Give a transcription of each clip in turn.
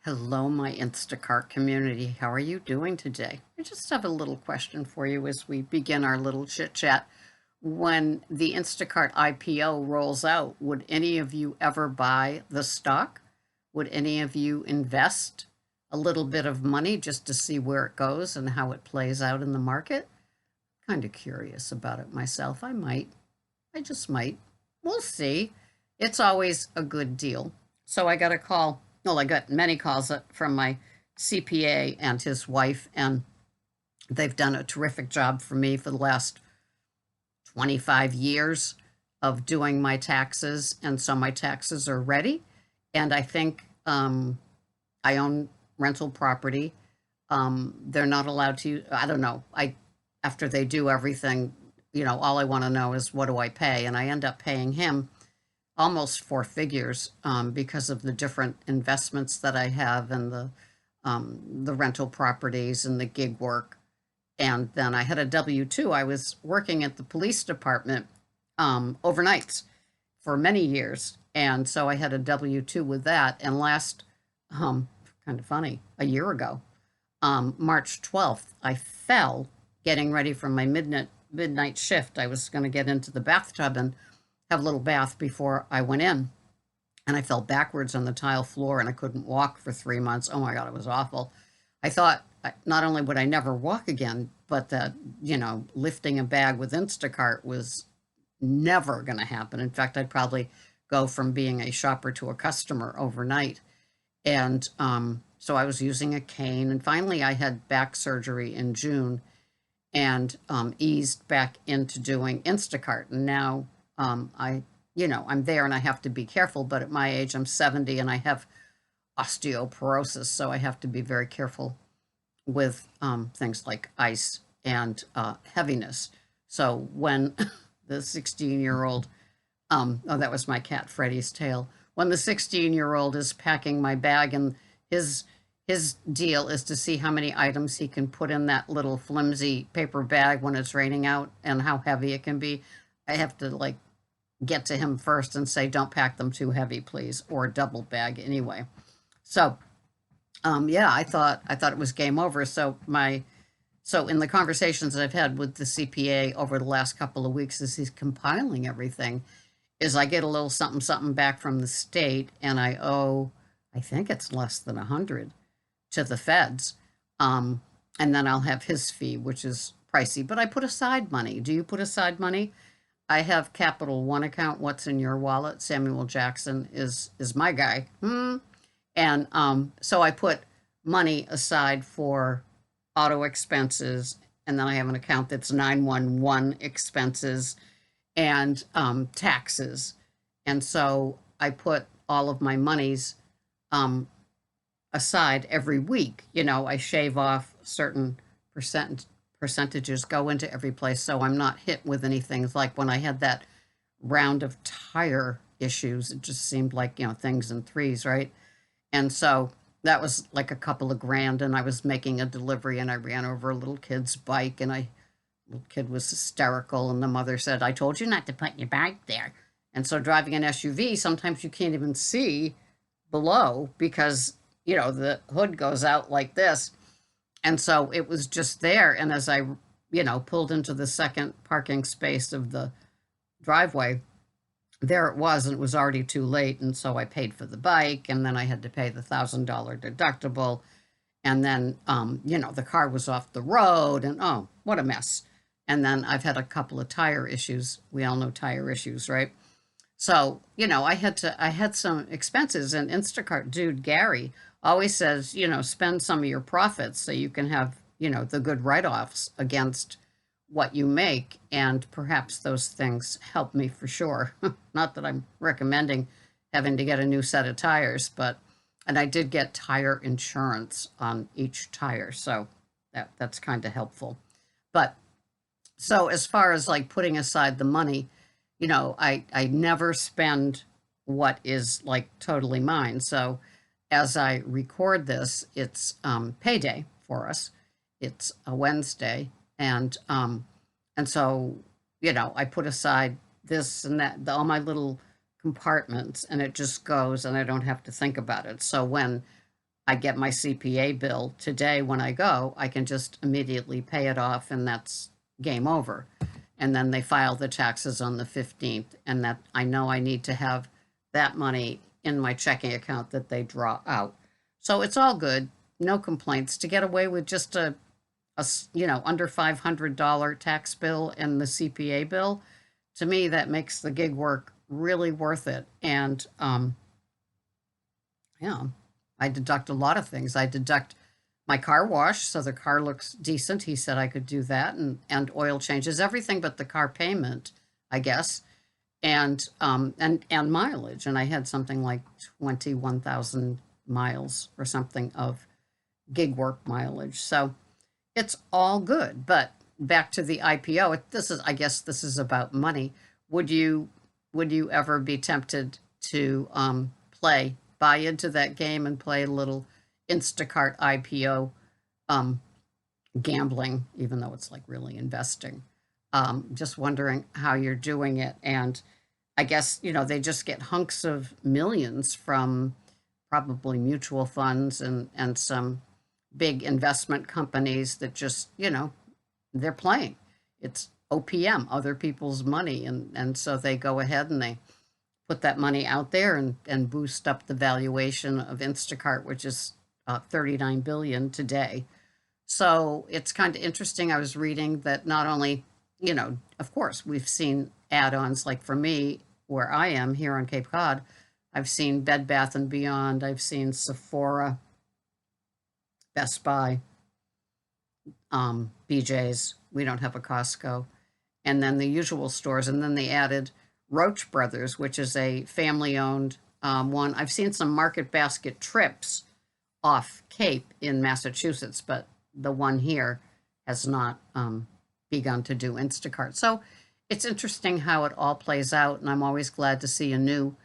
Hello, my Instacart community. How are you doing today? I just have a little question for you as we begin our little chit chat. When the Instacart IPO rolls out, would any of you ever buy the stock? Would any of you invest a little bit of money just to see where it goes and how it plays out in the market? Kind of curious about it myself. I might. I just might. We'll see. It's always a good deal. So I got a call. Well, I got many calls from my CPA and his wife, and they've done a terrific job for me for the last 25 years of doing my taxes. And so my taxes are ready. And I think I own rental property. They're not allowed to, I don't know. After they do everything, all I want to know is what do I pay? And I end up paying him almost four figures because of the different investments that I have and the rental properties and the gig work. And then I had a W-2. I was working at the police department overnights for many years. And so I had a W-2 with that. And kind of funny, a year ago, March 12th, I fell getting ready for my midnight shift. I was going to get into the bathtub and have a little bath before I went in. And I fell backwards on the tile floor and I couldn't walk for 3 months. Oh my God, it was awful. I thought not only would I never walk again, but that, lifting a bag with Instacart was never going to happen. In fact, I'd probably go from being a shopper to a customer overnight. And so I was using a cane. And finally, I had back surgery in June and eased back into doing Instacart. And now I'm there and I have to be careful, but at my age, I'm 70 and I have osteoporosis. So I have to be very careful with things like ice and heaviness. So when the 16-year-old, oh, that was my cat, Freddie's tail. When the 16-year-old is packing my bag and his deal is to see how many items he can put in that little flimsy paper bag when it's raining out and how heavy it can be, I have to get to him first and say, don't pack them too heavy, please, or double bag anyway. So, yeah, I thought it was game over. So in the conversations that I've had with the CPA over the last couple of weeks, as he's compiling everything, is I get a little something, something back from the state, and I owe, I think it's less than 100 to the feds. And then I'll have his fee, which is pricey, but I put aside money. Do you put aside money? I have Capital One account. What's in your wallet? Samuel Jackson is my guy. And so I put money aside for auto expenses, and then I have an account that's 911 expenses and taxes. And so I put all of my monies aside every week. I shave off certain percentages go into every place, so I'm not hit with anything. Like when I had that round of tire issues, it just seemed like, things in threes, right? And so that was like a couple of grand, and I was making a delivery and I ran over a little kid's bike, and little kid was hysterical, and the mother said, I told you not to put your bike there. And so driving an SUV, sometimes you can't even see below because, the hood goes out like this. And so it was just there. And as I, pulled into the second parking space of the driveway, there it was, and it was already too late. And so I paid for the bike, and then I had to pay the $1,000 deductible. And then, the car was off the road, and oh, what a mess. And then I've had a couple of tire issues. We all know tire issues, right? So, I had some expenses, and Instacart dude, Gary, always says, spend some of your profits so you can have, the good write-offs against what you make. And perhaps those things help me for sure. Not that I'm recommending having to get a new set of tires, and I did get tire insurance on each tire. So that's kind of helpful. But so as far as putting aside the money, I never spend what is totally mine. So as I record this, it's payday for us. It's a Wednesday, and so I put aside this and that, all my little compartments, and it just goes, and I don't have to think about it. So when I get my CPA bill today when I go, I can just immediately pay it off and that's game over. And then they file the taxes on the 15th, and that I know I need to have that money in my checking account that they draw out. So it's all good, no complaints. To get away with just under $500 tax bill and the CPA bill, to me that makes the gig work really worth it. And yeah, I deduct a lot of things. I deduct my car wash, so the car looks decent. He said I could do that, and oil changes, everything but the car payment, I guess, and mileage. And I had something like 21,000 miles or something of gig work mileage. So it's all good. But back to the IPO, I guess this is about money. Would you ever be tempted to buy into that game and play a little Instacart IPO gambling, even though it's like really investing? Just wondering how you're doing it. And I guess, they just get hunks of millions from probably mutual funds and some big investment companies that just, they're playing. It's OPM, other people's money. And so they go ahead and they put that money out there and boost up the valuation of Instacart, which is $39 billion today. So it's kind of interesting. I was reading that not only, of course, we've seen add-ons, like for me, where I am here on Cape Cod, I've seen Bed Bath and Beyond, I've seen Sephora, Best Buy, BJ's. We don't have a Costco. And then the usual stores. And then they added Roach Brothers, which is a family-owned one. I've seen some Market Basket trips off Cape in Massachusetts, but the one here has not begun to do Instacart. So it's interesting how it all plays out, and I'm always glad to see a new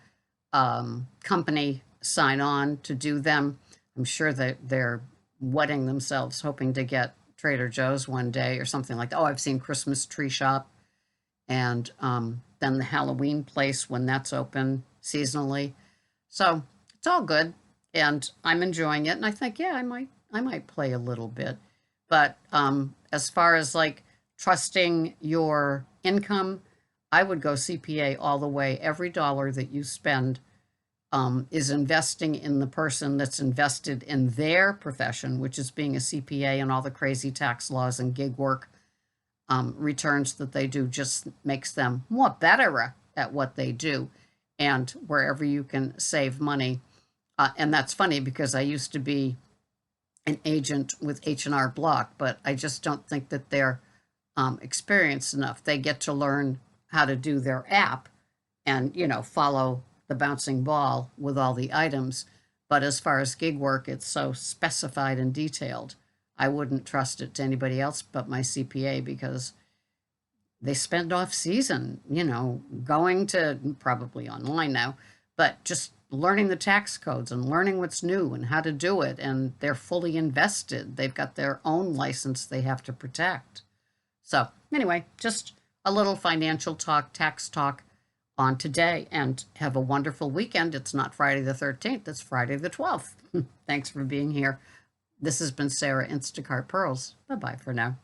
company sign on to do them. I'm sure that they're wetting themselves, hoping to get Trader Joe's one day or something like that. Oh, I've seen Christmas Tree Shop, and then the Halloween place when that's open seasonally. So it's all good, and I'm enjoying it. And I think, yeah, I might play a little bit. But as far as like trusting your income, I would go CPA all the way. Every dollar that you spend is investing in the person that's invested in their profession, which is being a CPA, and all the crazy tax laws and gig work returns that they do just makes them more better at what they do. And wherever you can save money, and that's funny because I used to be an agent with H&R Block, but I just don't think that they're experienced enough. They get to learn how to do their app and, follow the bouncing ball with all the items. But as far as gig work, it's so specified and detailed. I wouldn't trust it to anybody else but my CPA, because they spend off season, going to probably online now, but just learning the tax codes and learning what's new and how to do it. And they're fully invested. They've got their own license they have to protect. So anyway, just a little financial talk, tax talk on today, and have a wonderful weekend. It's not Friday the 13th, it's Friday the 12th. Thanks for being here. This has been Sarah, Instacart Pearls. Bye-bye for now.